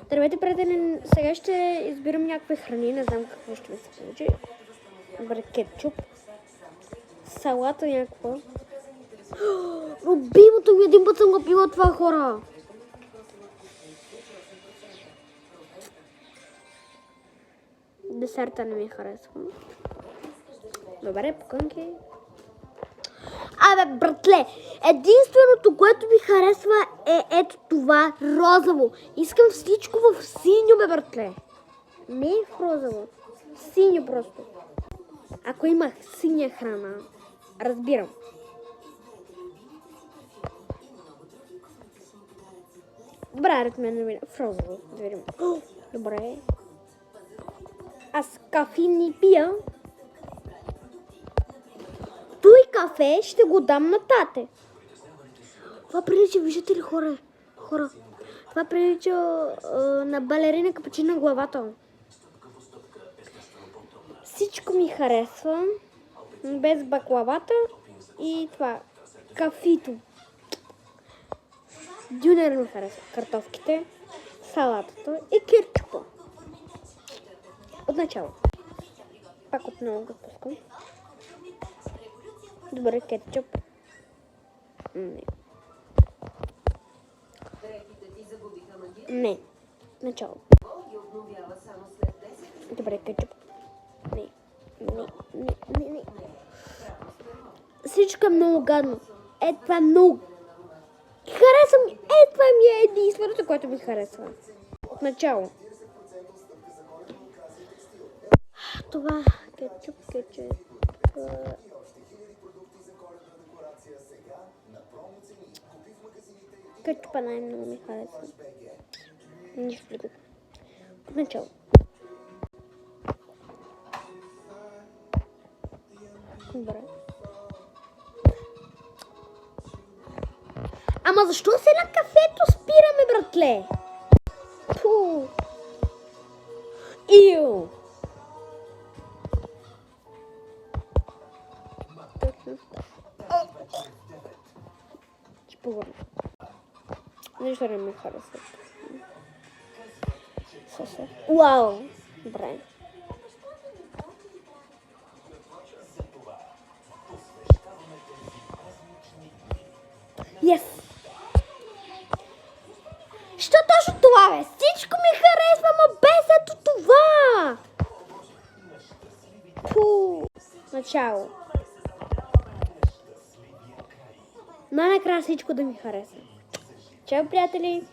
Здравейте, приятели! Сега ще избирам някакви храни, не знам какво ще ми се получи. Добре, кетчуп, салата някаква. Любимото ми, един път съм го пила това, хора! Десерта не ми харесва. Добре, покънки. Абе, братле, единственото, което ми харесва е ето това, розово. Искам всичко в синьо, бе, братле. Не в розово. Синьо просто. Ако имах синя храна, разбирам. Добре, арет ме намина в розово. Да видим. Добре. Аз кафе не пия. Той кафе ще го дам на тате. Това прилича, виждате ли, хора? Това прилича на балерина капачи на главата. Всичко ми харесва. Без баклавата и това. Кафито. Дюнер ми харесва. Картофките, салатата и кетчупа. Отначало. Пак отново го пускам. Добре, кетчуп. Не. Начало. Добре, кетчуп. Не. Всичко е много гадно. Това е много. Харесва ми. Това ми е единственото, което ми харесва. Отначало. Това кетчуп. Кетчупа най-много ми харесва. Нищо друго. Начало. Добре. Ама защо се на кафето спираме, братле? Пу. Иу. Точно така. Ще повърна. Нищо не ми харесва. Соса. Уау! Добре. Yes! Що точно това, бе? Всичко ми харесва, ма без ето това! Пу! Начало. Най-накрая всичко да ми хареса. Чао, приятели!